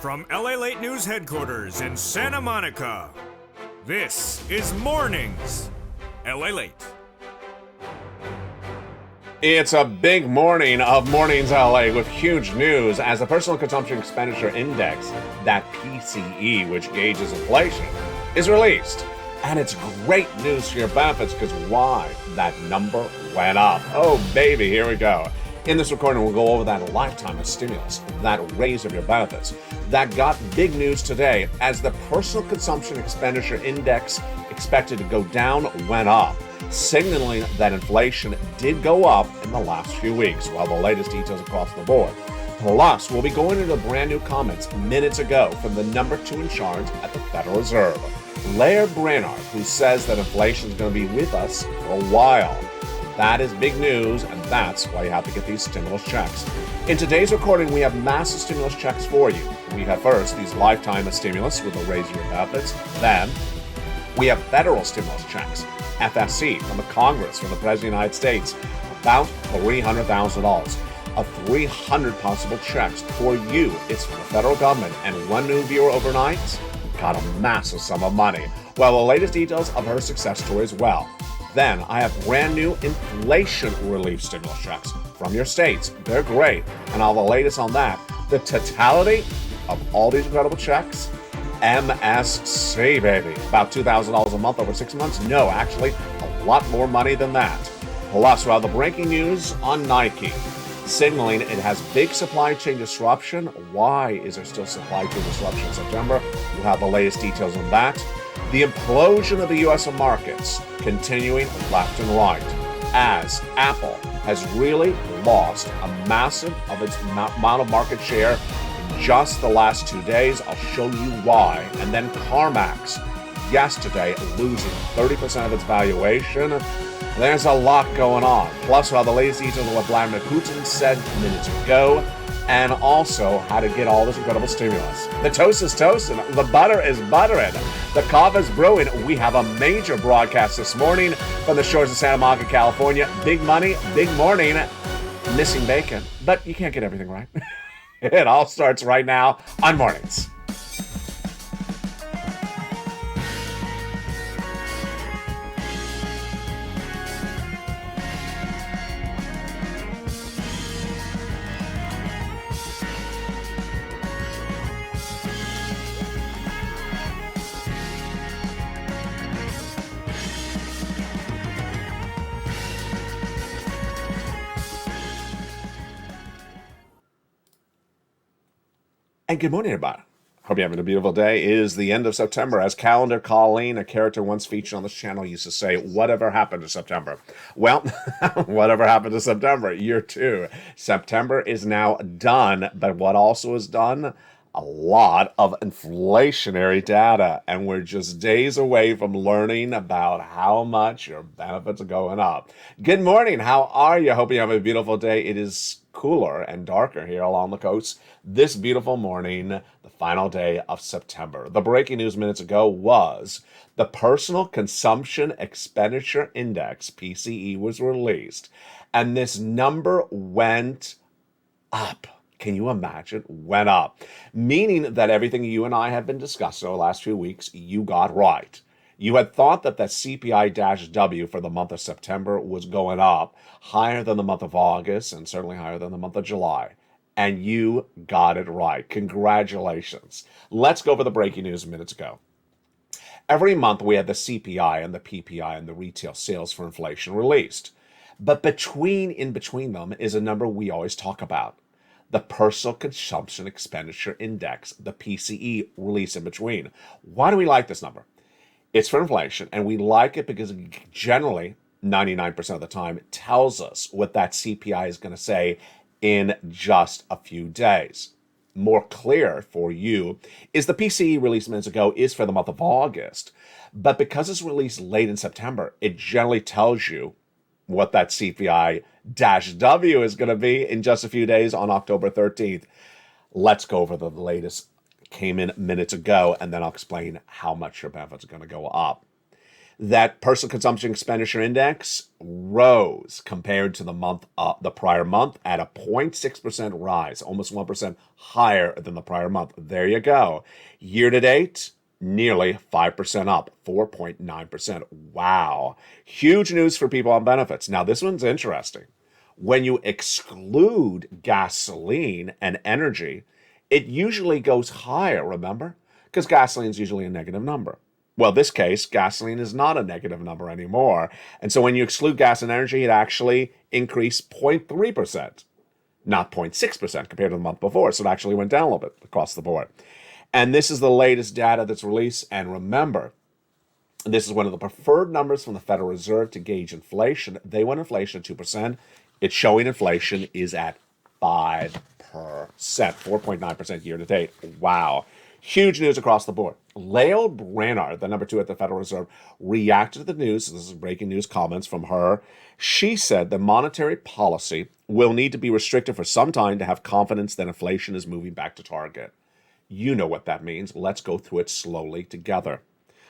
From LA Late News headquarters in Santa Monica, this is Mornings, LA Late. It's a big morning of Mornings LA with huge news as the Personal Consumption Expenditure Index, that PCE, which gauges inflation, is released. And it's great news for your benefits because why? That number went up. Oh, baby, here we go. In this recording, we'll go over that lifetime of stimulus, that raise of your benefits. That got big news today as the Personal Consumption Expenditure Index, expected to go down, went up, signaling that inflation did go up in the last few weeks. Well, the latest details across the board. Plus, we'll be going into brand new comments minutes ago from the number 2 in charge at the Federal Reserve, Laird Brainard, who says that inflation is going to be with us for a while. That is big news, and that's why you have to get these stimulus checks. In today's recording, we have massive stimulus checks for you. We have first these lifetime of stimulus with a raise of your benefits. Then we have federal stimulus checks, FSC, from the Congress, from the President of the United States, about $300,000. Of 300 possible checks for you. It's from the federal government, and one new viewer overnight got a massive sum of money. Well, the latest details of her success story as well. Then I have brand new inflation relief stimulus checks from your states. They're great. And all the latest on that. The totality of all these incredible checks, MSC, baby. About $2,000 a month over 6 months? No, actually, a lot more money than that. Plus, well, the breaking news on Nike, signaling it has big supply chain disruption. Why is there still supply chain disruption in September? We'll have the latest details on that. The implosion of the U.S. markets continuing left and right as Apple has really lost a massive of its amount of market share in just the last 2 days. I'll show you why. And then CarMax yesterday losing 30% of its valuation. There's a lot going on. Plus, we'll have the latest details of what Vladimir Putin said minutes ago, and also how to get all this incredible stimulus. The toast is toasting, the butter is buttering, the coffee is brewing. We have a major broadcast this morning from the shores of Santa Monica, California. Big money, big morning, missing bacon, but you can't get everything right. It all starts right now on Mornings. And good morning, everybody. Hope you're having a beautiful day. It is the end of September. As Calendar Colleen, a character once featured on this channel, used to say, whatever happened to September? Well, whatever happened to September? Year 2. September is now done, but what also is done? A lot of inflationary data, and we're just days away from learning about how much your benefits are going up. Good morning. How are you? Hope you have a beautiful day. It is cooler and darker here along the coast this beautiful morning, the final day of September. The breaking news minutes ago was the Personal Consumption Expenditure Index, PCE, was released, and this number went up. Can you imagine? Went up. Meaning that everything you and I have been discussing over the last few weeks, you got right. You had thought that the CPI-W for the month of September was going up higher than the month of August and certainly higher than the month of July. And you got it right. Congratulations. Let's go over the breaking news minutes ago. Every month we had the CPI and the PPI and the retail sales for inflation released. But in between them is a number we always talk about. The Personal Consumption Expenditure Index, the PCE, released in between. Why do we like this number? It's for inflation, and we like it because generally, 99% of the time, it tells us what that CPI is going to say in just a few days. More clear for you is the PCE released minutes ago is for the month of August, but because it's released late in September, it generally tells you what that CPI-W is going to be in just a few days on October 13th. Let's go over the latest. Came in minutes ago, and then I'll explain how much your benefits are going to go up. That personal consumption expenditure index rose compared to the prior month at a 0.6% rise, almost 1% higher than the prior month. There you go. Year to date, nearly 5% up, 4.9%. Wow. Huge news for people on benefits. Now, this one's interesting. When you exclude gasoline and energy, it usually goes higher, remember? Because gasoline is usually a negative number. Well, this case, gasoline is not a negative number anymore. And so when you exclude gas and energy, it actually increased 0.3%, not 0.6% compared to the month before. So it actually went down a little bit across the board. And this is the latest data that's released. And remember, this is one of the preferred numbers from the Federal Reserve to gauge inflation. They want inflation at 2%. It's showing inflation is at 5%, 4.9% year to date. Wow. Huge news across the board. Lael Brainard, the number 2 at the Federal Reserve, reacted to the news. This is breaking news comments from her. She said the monetary policy will need to be restricted for some time to have confidence that inflation is moving back to target. You know what that means. Let's go through it slowly together.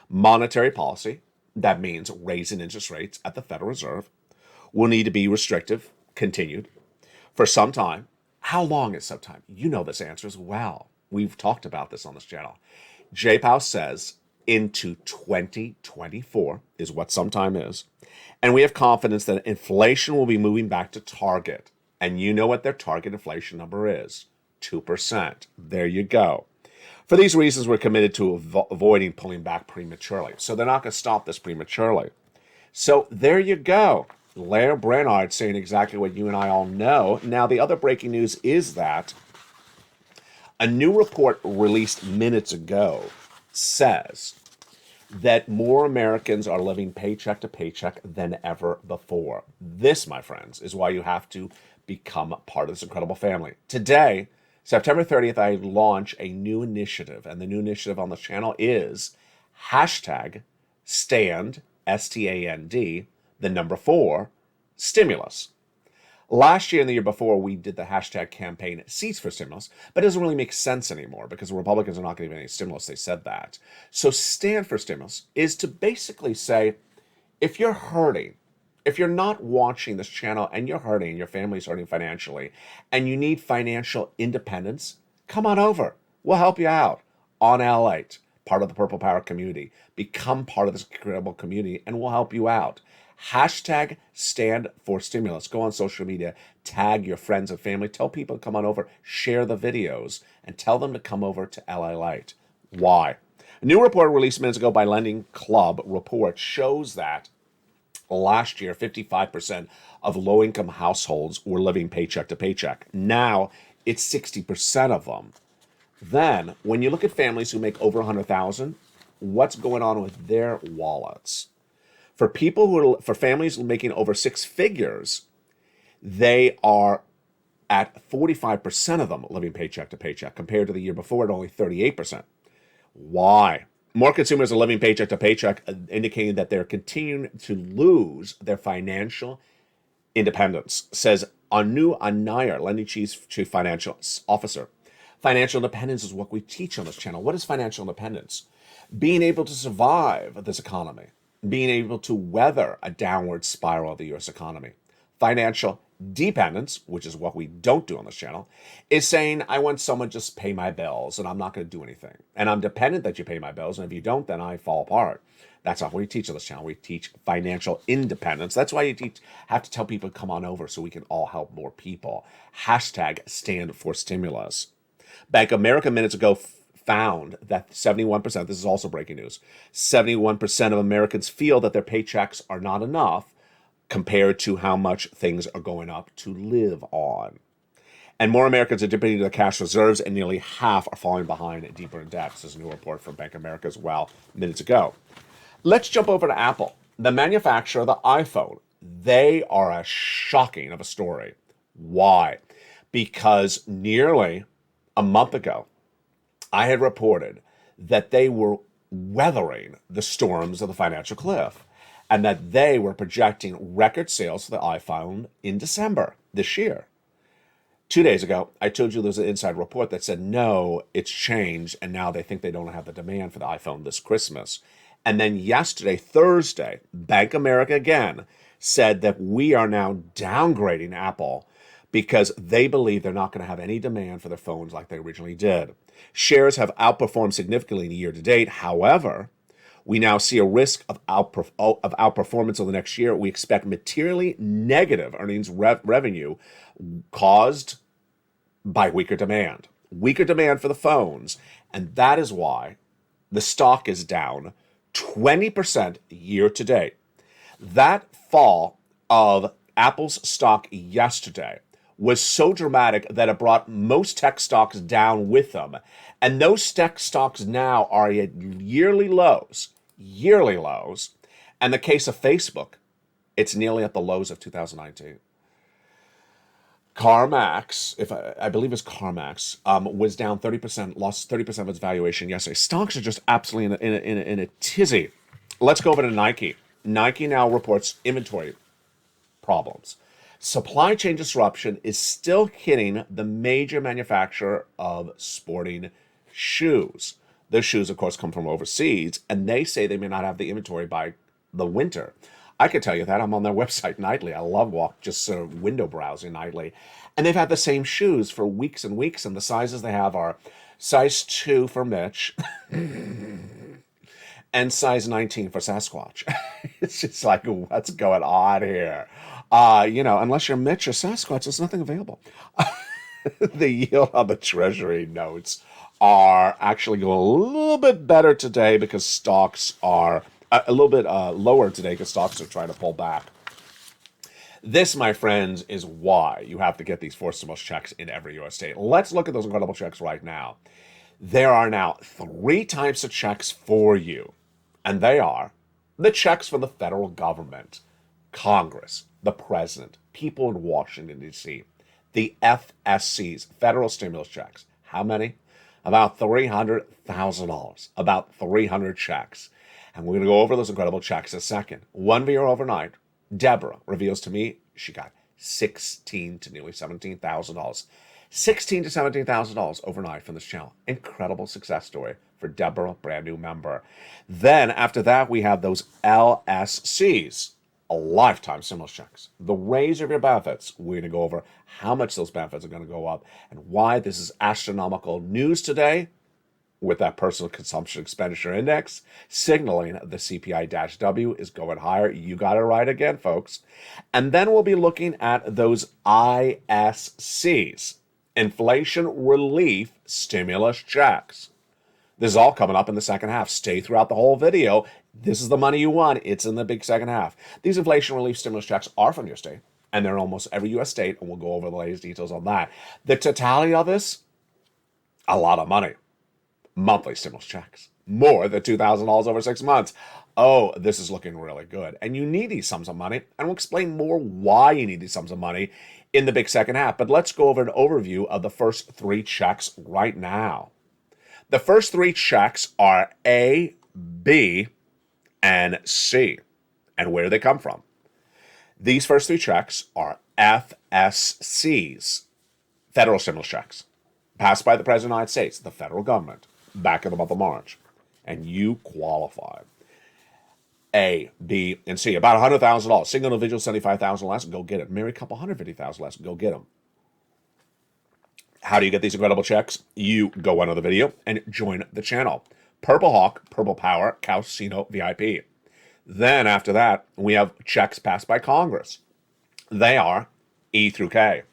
Monetary policy, that means raising interest rates at the Federal Reserve, will need to be restrictive, continued, for some time. How long is some time? You know this answer as well. We've talked about this on this channel. J-Pow says into 2024 is what sometime is. And we have confidence that inflation will be moving back to target. And you know what their target inflation number is. 2%. There you go. For these reasons, we're committed to avoiding pulling back prematurely. So they're not going to stop this prematurely. So there you go. Lael Brainard saying exactly what you and I all know. Now, the other breaking news is that a new report released minutes ago says that more Americans are living paycheck to paycheck than ever before. This, my friends, is why you have to become part of this incredible family. Today, September 30th, I launch a new initiative, and the new initiative on the channel is hashtag stand, S-T-A-N-D, the number 4, stimulus. Last year and the year before, we did the hashtag campaign Seats for Stimulus, but it doesn't really make sense anymore because the Republicans are not going to give any stimulus. They said that. So stand for stimulus is to basically say, if you're hurting, if you're not watching this channel and you're hurting, your family's hurting financially, and you need financial independence, come on over. We'll help you out on L8, part of the Purple Power community. Become part of this incredible community, and we'll help you out. Hashtag stand for stimulus. Go on social media, tag your friends and family, tell people to come on over, share the videos, and tell them to come over to LA Light. Why? A new report released minutes ago by Lending Club report shows that last year, 55% of low-income households were living paycheck to paycheck. Now, it's 60% of them. Then, when you look at families who make over $100,000, what's going on with their wallets? For families making over 6 figures, they are at 45% of them living paycheck to paycheck, compared to the year before at only 38%. Why? More consumers are living paycheck to paycheck, indicating that they're continuing to lose their financial independence, says Anu Anayar, Lending Chief Financial Officer. Financial independence is what we teach on this channel. What is financial independence? Being able to survive this economy, being able to weather a downward spiral of the U.S. economy. Financial dependence, which is what we don't do on this channel, is saying, I want someone to just pay my bills and I'm not going to do anything. And I'm dependent that you pay my bills, and if you don't, then I fall apart. That's not what we teach on this channel. We teach financial independence. That's why you have to tell people to come on over so we can all help more people. Hashtag stand for stimulus. Bank of America minutes ago found that 71%, this is also breaking news, 71% of Americans feel that their paychecks are not enough compared to how much things are going up to live on. And more Americans are dipping into their cash reserves, and nearly half are falling behind deeper in debt. This is a new report from Bank of America as well, minutes ago. Let's jump over to Apple. The manufacturer of the iPhone, they are a shocking of a story. Why? Because nearly a month ago, I had reported that they were weathering the storms of the financial cliff, and that they were projecting record sales for the iPhone in December this year. 2 days ago, I told you there was an inside report that said, no, it's changed, and now they think they don't have the demand for the iPhone this Christmas. And then yesterday, Thursday, Bank of America again said that we are now downgrading Apple because they believe they're not going to have any demand for their phones like they originally did. Shares have outperformed significantly in the year to date. However, we now see a risk of outperformance over the next year. We expect materially negative earnings revenue caused by weaker demand for the phones. And that is why the stock is down 20% year to date. That fall of Apple's stock yesterday was so dramatic that it brought most tech stocks down with them. And those tech stocks now are at yearly lows. And the case of Facebook, it's nearly at the lows of 2019. CarMax, if I believe it's CarMax, was down 30%, lost 30% of its valuation yesterday. Stocks are just absolutely in a tizzy. Let's go over to Nike. Nike now reports inventory problems. Supply chain disruption is still hitting the major manufacturer of sporting shoes. Those shoes, of course, come from overseas, and they say they may not have the inventory by the winter. I can tell you that. I'm on their website nightly. I love just sort of window browsing nightly. And they've had the same shoes for weeks and weeks, and the sizes they have are size 2 for Mitch and size 19 for Sasquatch. It's just like, what's going on here? Unless you're Mitch or Sasquatch, there's nothing available. The yield on the Treasury notes are actually going a little bit better today because stocks are a little bit lower today because stocks are trying to pull back. This, my friends, is why you have to get these forced stimulus checks in every U.S. state. Let's look at those incredible checks right now. There are now 3 types of checks for you, and they are the checks from the federal government, Congress, the president, people in Washington, D.C., the FSCs, federal stimulus checks. How many? About $300,000, about 300 checks. And we're going to go over those incredible checks in a second. One viewer overnight, Deborah, reveals to me she got $16,000 to nearly $17,000. $16,000 to $17,000 overnight from this channel. Incredible success story for Deborah, brand new member. Then after that, we have those LSCs, a lifetime stimulus checks. The raise of your benefits. We're going to go over how much those benefits are going to go up and why this is astronomical news today with that personal consumption expenditure index, signaling the CPI-W is going higher. You got it right again, folks. And then we'll be looking at those ISCs, inflation relief stimulus checks. This is all coming up in the second half. Stay throughout the whole video. This is the money you want. It's in the big second half. These inflation relief stimulus checks are from your state, and they're in almost every U.S. state, and we'll go over the latest details on that. The totality of this, a lot of money. Monthly stimulus checks, more than $2,000 over 6 months. Oh, this is looking really good. And you need these sums of money, and we'll explain more why you need these sums of money in the big second half. But let's go over an overview of the first 3 checks right now. The first 3 checks are A, B, and C. And where do they come from? These first 3 checks are FSCs, federal stimulus checks, passed by the President of the United States, the federal government, back in the month of March. And you qualify. A, B, and C. About $100,000. Single individual, $75,000 less, go get it. Married couple, $150,000 less, go get them. How do you get these incredible checks? You go on to the video and join the channel. Purple Hawk, Purple Power, Casino VIP. Then after that, we have checks passed by Congress. They are E through K.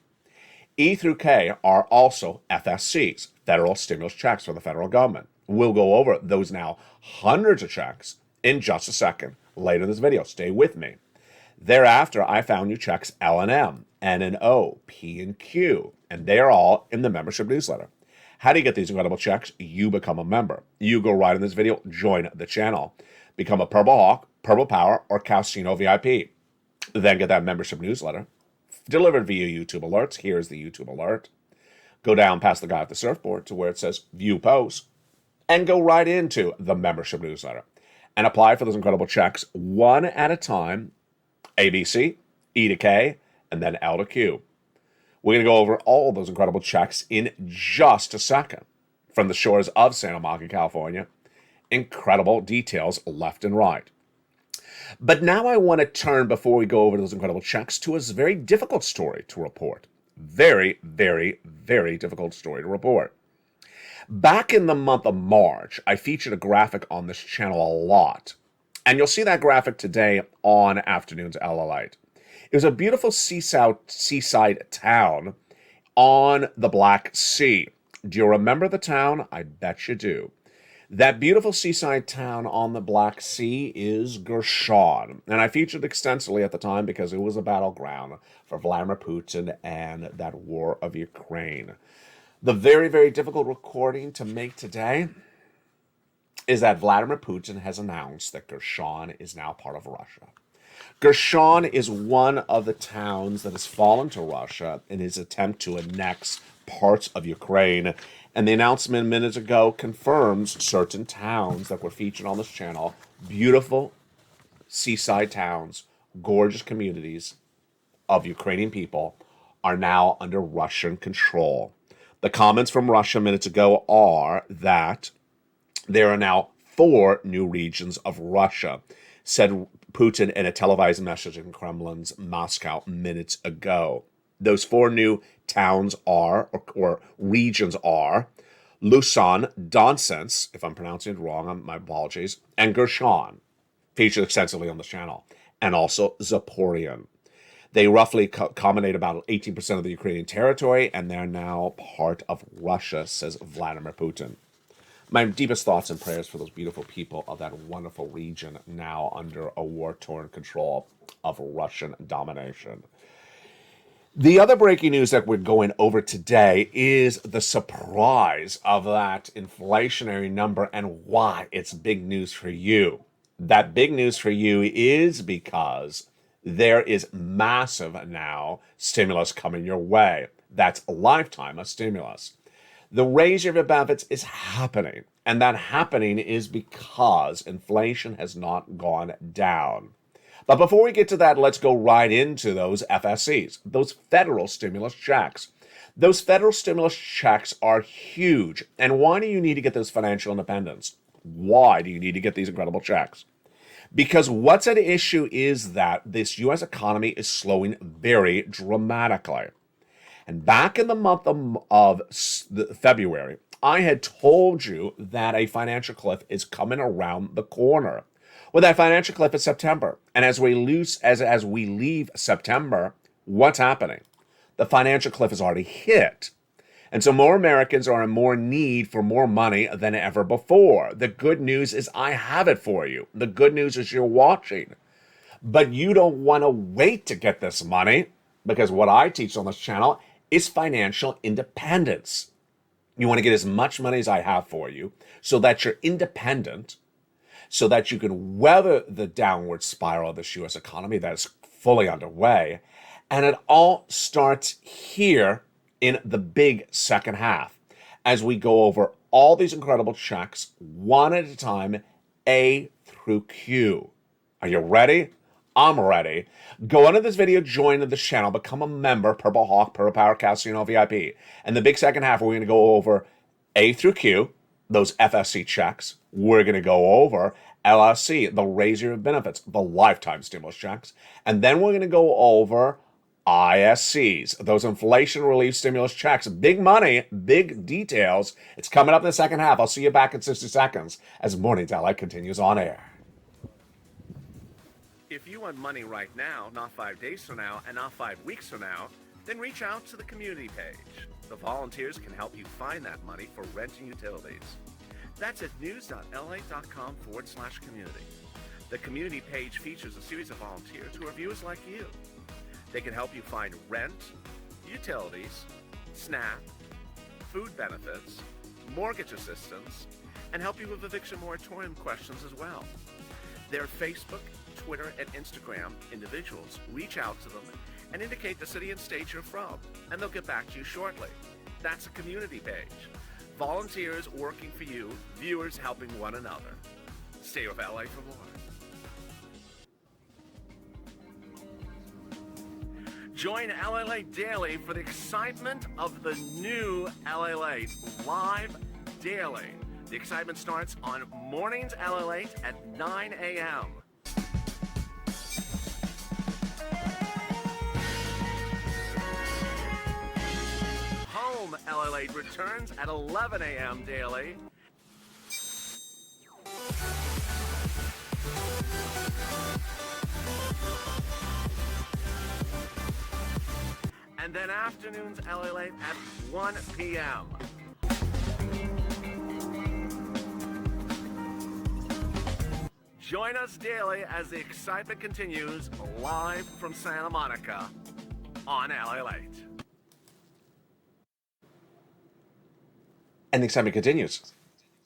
E through K are also FSCs, federal stimulus checks from the federal government. We'll go over those now hundreds of checks in just a second later in this video. Stay with me. Thereafter, I found you checks L and M, N and O, P and Q, and they are all in the membership newsletter. How do you get these incredible checks? You become a member. You go right in this video, join the channel, become a Purple Hawk, Purple Power, or Casino VIP. Then get that membership newsletter delivered via YouTube alerts. Here's the YouTube alert. Go down past the guy at the surfboard to where it says View Post and go right into the membership newsletter and apply for those incredible checks one at a time, ABC, E to K, and then L to Q. We're going to go over all of those incredible checks in just a second from the shores of Santa Monica, California, Incredible details left and right. But now I want to turn, before we go over those incredible checks, to a very difficult story to report. Very, very, very difficult story to report. Back in the month of March, I featured a graphic on this channel a lot. And you'll see that graphic today on Afternoons LALATE. It was a beautiful seaside town on the Black Sea. Do you remember the town? I bet you do. That beautiful seaside town on the Black Sea is Gershon. And I featured extensively at the time because it was a battleground for Vladimir Putin and that war of Ukraine. The very, very difficult recording to make today is that Vladimir Putin has announced that Gershon is now part of Russia. Gershon is one of the towns that has fallen to Russia in his attempt to annex parts of Ukraine. And the announcement minutes ago confirms certain towns that were featured on this channel, beautiful seaside towns, gorgeous communities of Ukrainian people, are now under Russian control. The comments from Russia minutes ago are that there are now 4 new regions of Russia, said Putin in a televised message in Kremlin's Moscow minutes ago. Those 4 new towns are, or regions are, Lusan, Donetsk, if I'm pronouncing it wrong, my apologies, and Gershon, featured extensively on this channel, and also Zaporizhzhia. They roughly accommodate about 18% of the Ukrainian territory, and they're now part of Russia, says Vladimir Putin. My deepest thoughts and prayers for those beautiful people of that wonderful region now under a war-torn control of Russian domination. The other breaking news that we're going over today is the surprise of that inflationary number and why it's big news for you. That big news for you is because there is massive now stimulus coming your way. That's a lifetime of stimulus. The raise of your benefits is happening, and that happening is because inflation has not gone down. But before we get to that, let's go right into those FSCs, those federal stimulus checks. Those federal stimulus checks are huge. And why do you need to get those financial independence? Why do you need to get these incredible checks? Because what's at issue is that this U.S. economy is slowing very dramatically. And back in the month of February, I had told you that a financial cliff is coming around the corner. Well, that financial cliff is September. And as we leave September, what's happening? The financial cliff is already hit. And so more Americans are in more need for more money than ever before. The good news is I have it for you. The good news is you're watching. But you don't want to wait to get this money, because what I teach on this channel is financial independence. You want to get as much money as I have for you so that you're independent, so that you can weather the downward spiral of this U.S. economy that is fully underway. And it all starts here in the big second half as we go over all these incredible checks one at a time, A through Q. Are you ready? I'm ready. Go under this video, join the channel, become a member, Purple Hawk, Purple Power Casino VIP. And the big second half, we're going to go over A through Q, those FSC checks. We're going to go over LSC, the raise your benefits, the lifetime stimulus checks. And then we're going to go over ISCs, those inflation relief stimulus checks. Big money, big details. It's coming up in the second half. I'll see you back in 60 seconds as Mornings LA continues on air. If you want money right now, not 5 days from now, and not 5 weeks from now, then reach out to the community page. The volunteers can help you find that money for rent and utilities. That's at news.la.com/community. The community page features a series of volunteers who are viewers like you. They can help you find rent, utilities, SNAP, food benefits, mortgage assistance, and help you with eviction moratorium questions as well. Their Facebook, Twitter, and Instagram individuals reach out to them and indicate the city and state you're from, and they'll get back to you shortly. That's a community page. Volunteers working for you, viewers helping one another. Stay with LA for more. Join LALATE Daily for the excitement of the new LALATE live daily. The excitement starts on Mornings LALATE at 9 a.m. Home LALATE returns at 11 a.m. daily. And then afternoons LALATE at 1 p.m. Join us daily as the excitement continues live from Santa Monica on LALATE. And the excitement continues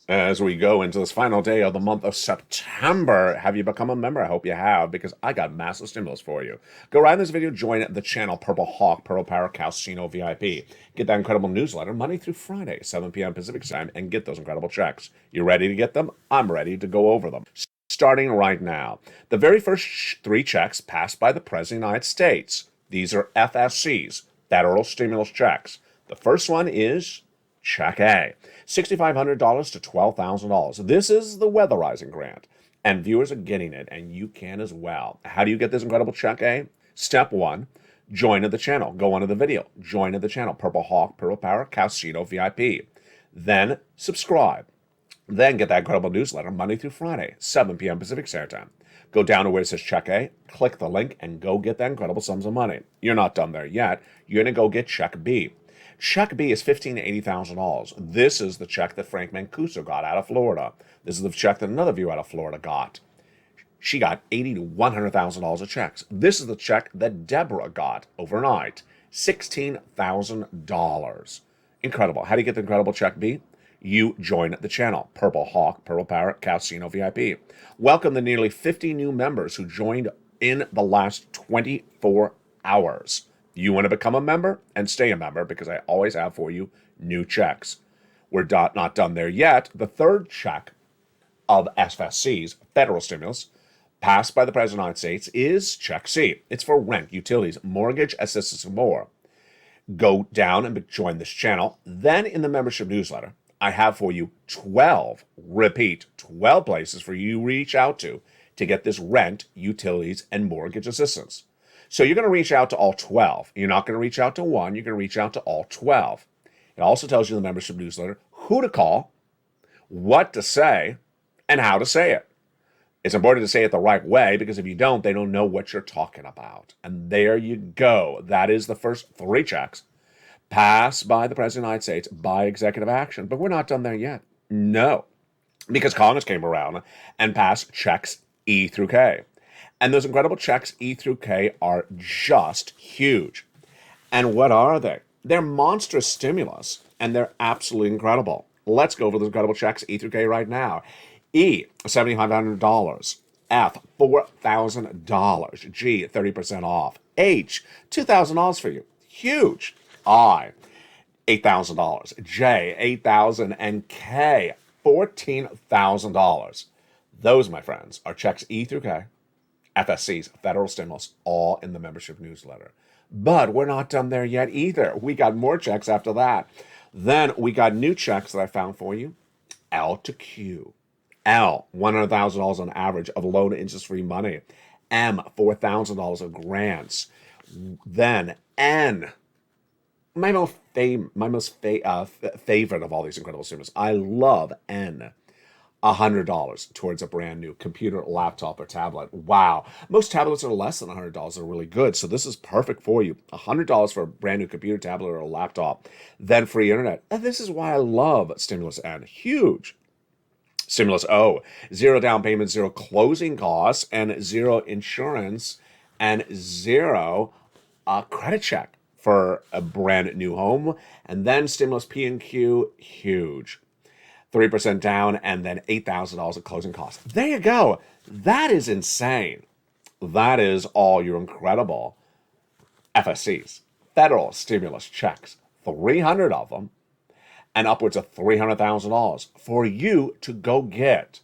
as we go into this final day of the month of September. Have you become a member? I hope you have, because I got massive stimulus for you. Go right in this video, join the channel Purple Hawk, Pearl Power Casino VIP. Get that incredible newsletter Monday through Friday, 7 p.m. Pacific time, and get those incredible checks. You ready to get them? I'm ready to go over them. Starting right now. The very first 3 checks passed by the President of the United States. These are FSCs, federal stimulus checks. The first one is Check A, $6,500 to $12,000. This is the weatherizing grant, and viewers are getting it, and you can as well. How do you get this incredible Check A? Step 1, join the channel. Go onto the video. Join the channel, Purple Hawk, Pearl Power, Casino VIP. Then subscribe. Then get that incredible newsletter Monday through Friday, 7 p.m. Pacific Standard Time. Go down to where it says Check A, click the link, and go get that incredible sums of money. You're not done there yet. You're going to go get Check B. Check B is $15,000 to $80,000. This is the check that Frank Mancuso got out of Florida. This is the check that another viewer out of Florida got. She got $80,000 to $100,000 of checks. This is the check that Deborah got overnight, $16,000. Incredible. How do you get the incredible Check B? You join the channel, Purple Hawk, Pearl Power, Casino VIP. Welcome the nearly 50 new members who joined in the last 24 hours. You want to become a member and stay a member, because I always have for you new checks. We're not done there yet. The third check of FSC's federal stimulus passed by the President of the United States is Check C. It's for rent, utilities, mortgage assistance, and more. Go down and join this channel. Then in the membership newsletter, I have for you 12 places for you to reach out to get this rent, utilities, and mortgage assistance. So you're going to reach out to all 12. You're not going to reach out to one. You're going to reach out to all 12. It also tells you in the membership newsletter who to call, what to say, and how to say it. It's important to say it the right way, because if you don't, they don't know what you're talking about. And there you go. That is the first 3 checks passed by the President of the United States by executive action. But we're not done there yet. No, because Congress came around and passed checks E through K. And those incredible checks E through K are just huge. And what are they? They're monstrous stimulus, and they're absolutely incredible. Let's go over those incredible checks E through K right now. E, $7,500. F, $4,000. G, 30% off. H, $2,000 for you. Huge. I, $8,000. J, $8,000. And K, $14,000. Those, my friends, are checks E through K, FSC's federal stimulus, all in the membership newsletter. But we're not done there yet either. We got more checks after that. Then we got new checks that I found for you. L to Q. L, $100,000 on average of low to interest-free money. M, $4,000 of grants. Then N, my most favorite of all these incredible stimulus. I love N. $100 towards a brand new computer, laptop, or tablet. Wow. Most tablets are less than $100. They're really good. So this is perfect for you. $100 for a brand new computer, tablet, or a laptop. Then free internet. And this is why I love Stimulus N. Huge. Stimulus O. 0 down payment, 0 closing costs, and 0 insurance, and 0 credit check for a brand new home. And then Stimulus P and Q. Huge. 3% down, and then $8,000 of closing costs. There you go. That is insane. That is all your incredible FSCs, federal stimulus checks, 300 of them, and upwards of $300,000 for you to go get.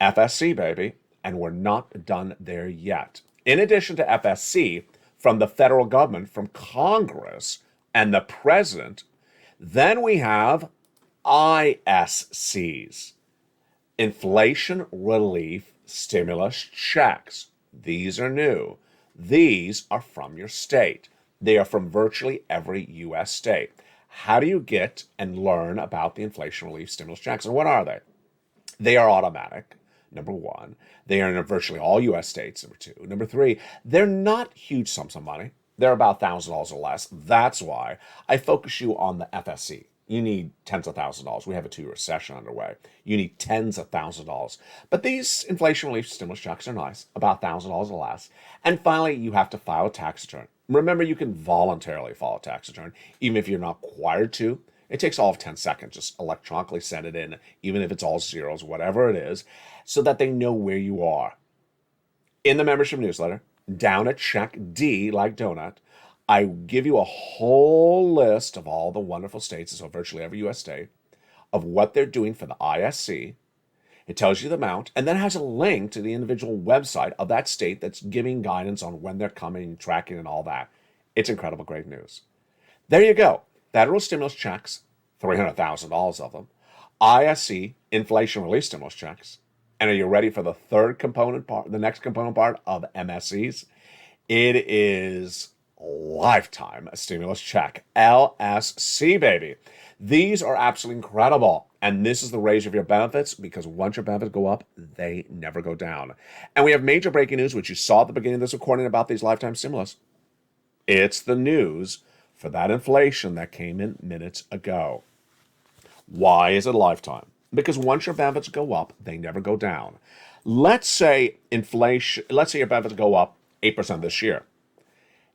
FSC, baby, and we're not done there yet. In addition to FSC, from the federal government, from Congress, and the president, then we have ISCs. Inflation relief stimulus checks. These are new. These are from your state. They are from virtually every U.S. state. How do you get and learn about the inflation relief stimulus checks? And what are they? They are automatic, number one. They are in virtually all U.S. states, number two. Number three, they're not huge sums of money. They're about $1,000 or less. That's why I focus you on the FSC. You need tens of thousands of dollars. We have a 2-year recession underway. You need tens of thousands of dollars. But these inflation relief stimulus checks are nice, about $1,000 or less. And finally, you have to file a tax return. Remember, you can voluntarily file a tax return, even if you're not required to. It takes all of 10 seconds. Just electronically send it in, even if it's all zeros, whatever it is, so that they know where you are. In the membership newsletter, down at check D, like donut, I give you a whole list of all the wonderful states, so virtually every U.S. state, of what they're doing for the ISC. It tells you the amount, and then has a link to the individual website of that state that's giving guidance on when they're coming, tracking, and all that. It's incredible, great news. There you go. Federal stimulus checks, $300,000 of them. ISC, inflation relief stimulus checks. And are you ready for the third component part, the next component part of MSCs? It is lifetime stimulus check, LSC, baby. These are absolutely incredible. And this is the raise of your benefits, because once your benefits go up, they never go down. And we have major breaking news, which you saw at the beginning of this recording about these lifetime stimulus. It's the news for that inflation that came in minutes ago. Why is it a lifetime? Because once your benefits go up, they never go down. Let's say your benefits go up 8% this year.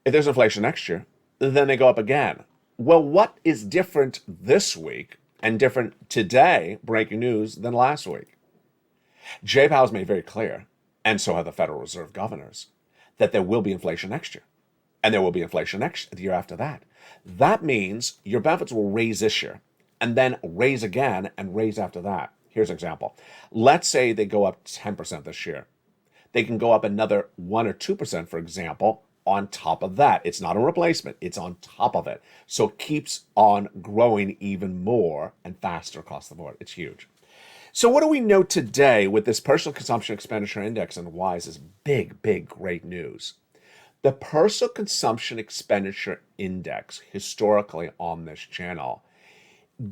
If there's inflation next year, then they go up again. Well, what is different this week and different today, breaking news, than last week? Jay Powell's made very clear, and so have the Federal Reserve governors, that there will be inflation next year. And there will be inflation the year after that. That means your benefits will raise this year, and then raise again and raise after that. Here's an example. Let's say they go up 10% this year. They can go up another 1 or 2%, for example, on top of that. It's not a replacement. It's on top of it. So it keeps on growing even more and faster across the board. It's huge. So what do we know today with this personal consumption expenditure index, and why is this big, big, great news? The personal consumption expenditure index, historically on this channel,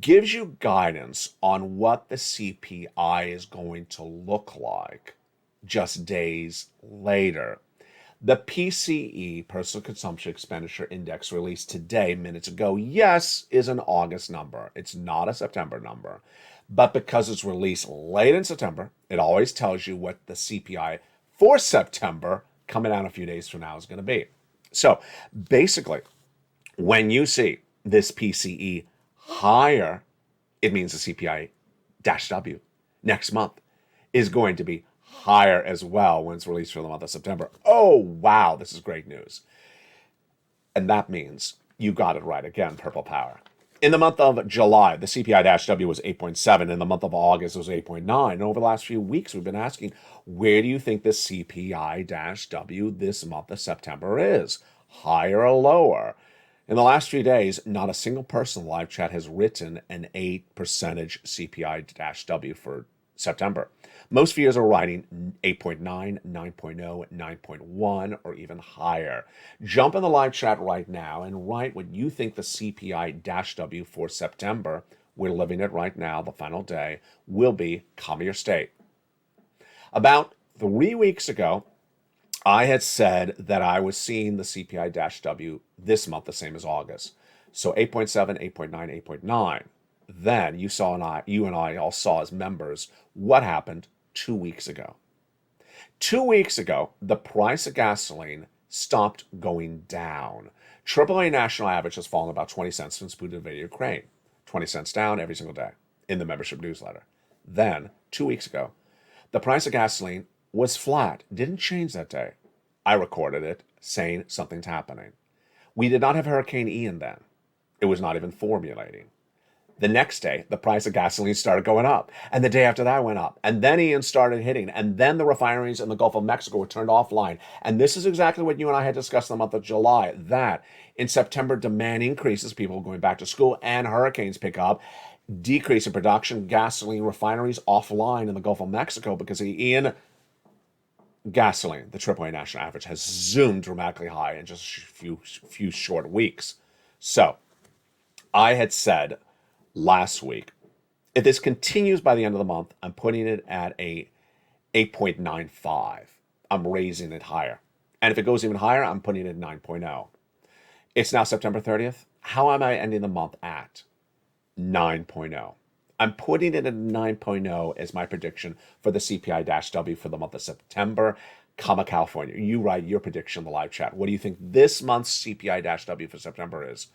gives you guidance on what the CPI is going to look like just days later. The PCE, Personal Consumption Expenditure Index, released today, minutes ago, yes, is an August number. It's not a September number. But because it's released late in September, it always tells you what the CPI for September, coming out a few days from now, is going to be. So basically, when you see this PCE higher, it means the CPI-W next month is going to be higher as well when it's released for the month of September. Oh, wow, this is great news. And that means you got it right again, Purple Power. In the month of July, the CPI-W was 8.7. In the month of August, it was 8.9. And over the last few weeks, we've been asking, where do you think the CPI-W this month of September is? Higher or lower? In the last few days, not a single person in the live chat has written an 8% CPI-W for September. Most viewers are writing 8.9, 9.0, 9.1, or even higher. Jump in the live chat right now and write what you think the CPI-W for September, we're living it right now, the final day, will be. Come your state. About 3 weeks ago, I had said that I was seeing the CPI-W this month the same as August. So 8.7, 8.9, 8.9. Then you and I all saw as members what happened 2 weeks ago. 2 weeks ago, the price of gasoline stopped going down. AAA national average has fallen about 20 cents since Putin invaded Ukraine. 20 cents down every single day in the membership newsletter. Then, 2 weeks ago, the price of gasoline was flat. Didn't change that day. I recorded it saying something's happening. We did not have Hurricane Ian then. It was not even formulating. The next day, the price of gasoline started going up. And the day after that went up. And then Ian started hitting. And then the refineries in the Gulf of Mexico were turned offline. And this is exactly what you and I had discussed in the month of July. That in September, demand increases, people going back to school, and hurricanes pick up. decrease in production, gasoline refineries offline in the Gulf of Mexico because in gasoline, the AAA national average has zoomed dramatically high in just a few short weeks. So I had said last week, if this continues by the end of the month, I'm putting it at a 8.95. I'm raising it higher. And if it goes even higher, I'm putting it at 9.0. It's now September 30th. How am I ending the month at? 9.0. I'm putting it at 9.0 as my prediction for the CPI-W for the month of September, California. You write your prediction in the live chat. What do you think this month's CPI-W for September is,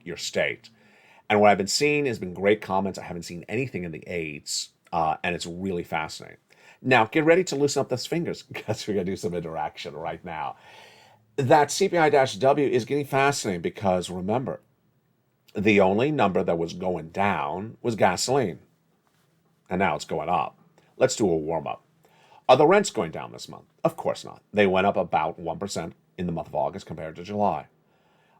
your state? And what I've been seeing has been great comments. I haven't seen anything in the 8s, and it's really fascinating. Now, get ready to loosen up those fingers because we're going to do some interaction right now. That CPI-W is getting fascinating because, remember, the only number that was going down was gasoline. And now it's going up. Let's do a warm-up. Are the rents going down this month? Of course not. They went up about 1% in the month of August compared to July.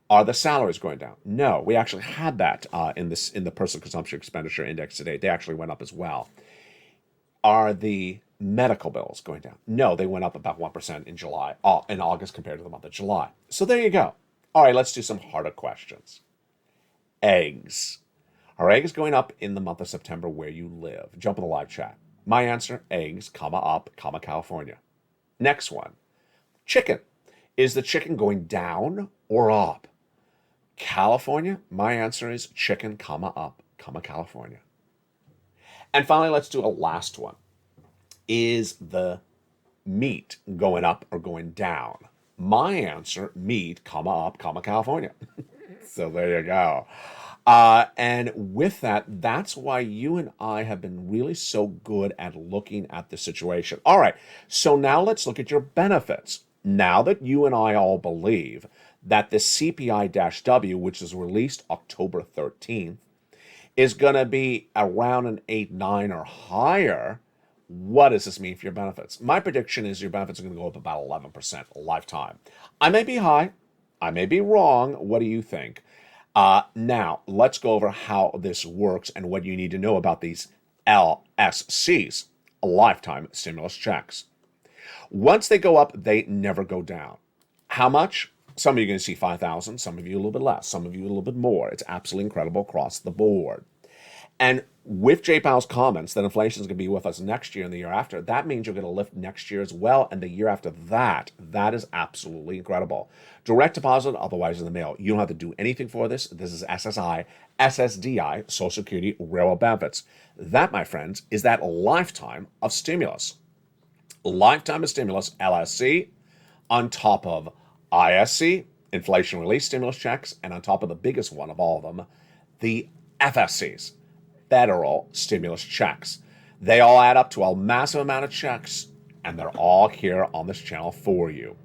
Are the salaries going down? No. We actually had that in the personal consumption expenditure index today. They actually went up as well. Are the medical bills going down? No, they went up about 1% in August compared to the month of July. So there you go. All right, let's do some harder questions. Eggs. Are eggs going up in the month of September where you live? Jump in the live chat. My answer, eggs, up, California. Next one. Chicken. Is the chicken going down or up? California. My answer is chicken, up, California. And finally, let's do a last one. Is the meat going up or going down? My answer, meat, up, California. So there you go. And with that, that's why you and I have been really so good at looking at the situation. All right, so now let's look at your benefits. Now that you and I all believe that the CPI-W, which is released October 13th, is going to be around an 8.9 or higher, what does this mean for your benefits? My prediction is your benefits are going to go up about 11% lifetime. I may be high. I may be wrong. What do you think? Now, let's go over how this works and what you need to know about these LSCs, lifetime stimulus checks. Once they go up, they never go down. How much? Some of you are going to see 5,000, some of you a little bit less, some of you a little bit more. It's absolutely incredible across the board. And with Jay Powell's comments that inflation is going to be with us next year and the year after, that means you're going to lift next year as well and the year after that. That is absolutely incredible. Direct deposit, otherwise in the mail. You don't have to do anything for this. This is SSI, SSDI, Social Security, Railroad benefits. That, my friends, is that lifetime of stimulus. Lifetime of stimulus, LSC, on top of ISC, inflation relief stimulus checks, and on top of the biggest one of all of them, the FSCs, federal stimulus checks. They all add up to a massive amount of checks, and they're all here on this channel for you.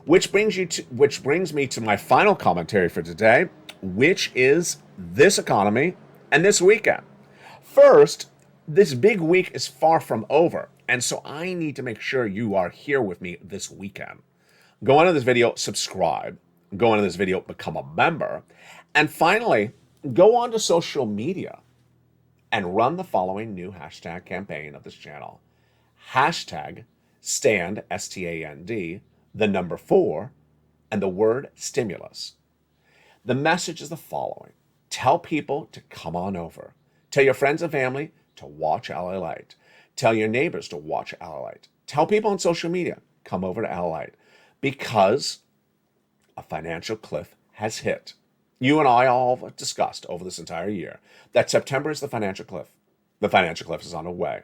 Which brings me to my final commentary for today, which is this economy and this weekend. First, this big week is far from over, and so I need to make sure you are here with me this weekend. Go on to this video, subscribe. Go on to this video, become a member. And finally, go on to social media and run the following new hashtag campaign of this channel. Hashtag stand, STAND, the number 4, and the word stimulus. The message is the following. Tell people to come on over. Tell your friends and family to watch LALATE. Tell your neighbors to watch LALATE. Tell people on social media, come over to LALATE. Because a financial cliff has hit. You and I all have discussed over this entire year that September is the financial cliff. The financial cliff is on the way.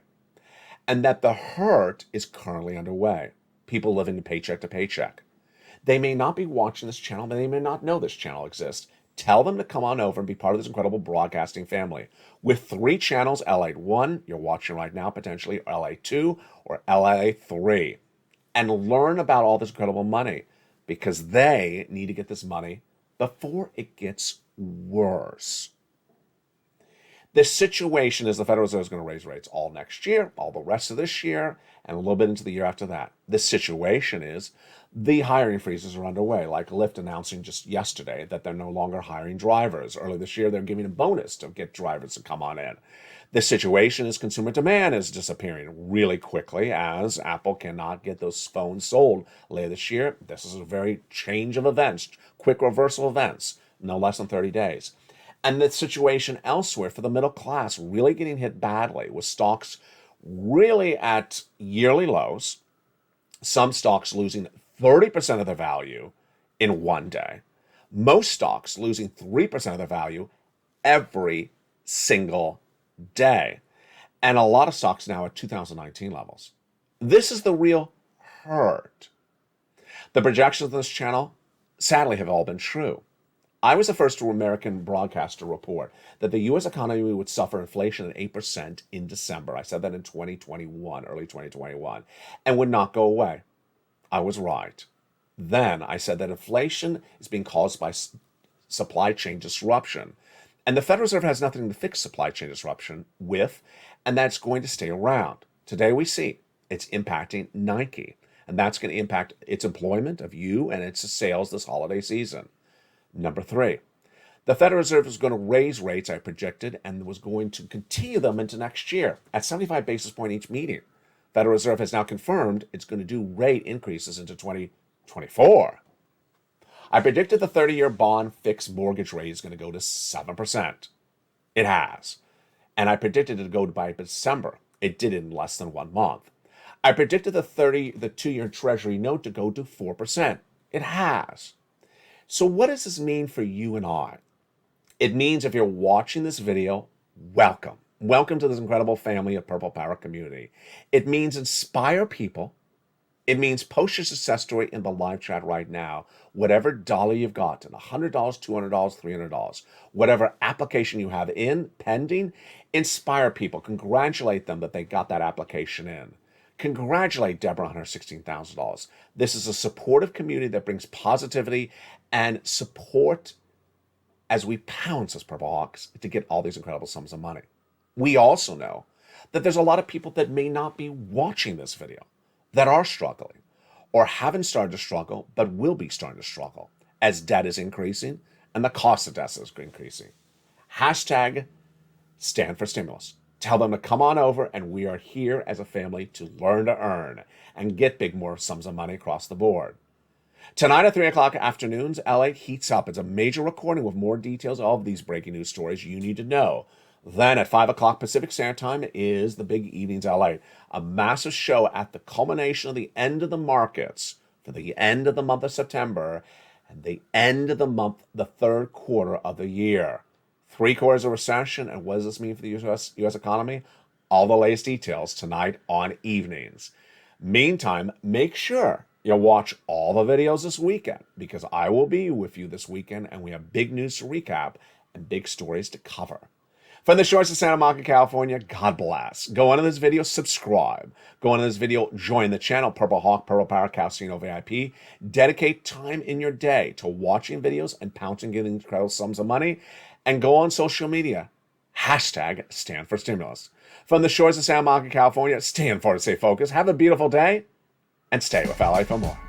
And that the hurt is currently underway. People living paycheck to paycheck. They may not be watching this channel, but they may not know this channel exists. Tell them to come on over and be part of this incredible broadcasting family. With 3 channels, LALATE 1, you're watching right now, potentially, or LALATE 2, or LALATE 3. And learn about all this incredible money because they need to get this money before it gets worse. This situation is the Federal Reserve is going to raise rates all next year, all the rest of this year, and a little bit into the year after that. This situation is the hiring freezes are underway, like Lyft announcing just yesterday that they're no longer hiring drivers. Early this year, they're giving a bonus to get drivers to come on in. This situation is consumer demand is disappearing really quickly as Apple cannot get those phones sold later this year. This is a very change of events, quick reversal events, no less than 30 days. And the situation elsewhere for the middle class really getting hit badly with stocks really at yearly lows, some stocks losing 30% of their value in one day, most stocks losing 3% of their value every single day, and a lot of stocks now at 2019 levels. This is the real hurt. The projections on this channel, sadly, have all been true. I was the first American broadcaster to report that the U.S. economy would suffer inflation at 8% in December. I said that in 2021, early 2021, and would not go away. I was right. Then I said that inflation is being caused by supply chain disruption. And the Federal Reserve has nothing to fix supply chain disruption with, and that's going to stay around. Today we see it's impacting Nike, and that's going to impact its employment of you and its sales this holiday season. Number 3, the Federal Reserve is going to raise rates, I predicted, and was going to continue them into next year at 75 basis point each meeting. Federal Reserve has now confirmed it's going to do rate increases into 2024. I predicted the 30-year bond fixed mortgage rate is going to go to 7%. It has. And I predicted it to go by December. It did in less than 1 month. I predicted the 2-year Treasury note to go to 4%. It has. So what does this mean for you and I? It means if you're watching this video, welcome. Welcome to this incredible family of Purple Power community. It means inspire people. It means post your success story in the live chat right now. Whatever dollar you've gotten, $100, $200, $300, whatever application you have in, pending, inspire people. Congratulate them that they got that application in. Congratulate Deborah on her $16,000. This is a supportive community that brings positivity and support as we pounce as Purple Hawks to get all these incredible sums of money. We also know that there's a lot of people that may not be watching this video that are struggling or haven't started to struggle but will be starting to struggle as debt is increasing and the cost of debt is increasing. Hashtag stand for stimulus. Tell them to come on over, and we are here as a family to learn to earn and get big more sums of money across the board. Tonight at 3 o'clock afternoons, LA heats up. It's a major recording with more details of these breaking news stories you need to know. Then at 5 o'clock Pacific Standard Time is the Big Evenings LA, a massive show at the culmination of the end of the markets for the end of the month of September and the end of the month, the third quarter of the year. 3 quarters of recession, and what does this mean for the U.S. economy? All the latest details tonight on Evenings. Meantime, make sure you watch all the videos this weekend because I will be with you this weekend and we have big news to recap and big stories to cover. From the shores of Santa Monica, California, God bless. Go on to this video, subscribe. Go on to this video, join the channel, Purple Hawk, Purple Power Casino VIP. Dedicate time in your day to watching videos and pouncing, getting incredible sums of money. And go on social media. Hashtag stand for stimulus. From the shores of Santa Monica, California, stand for to stay focused. Have a beautiful day and stay with LA for more.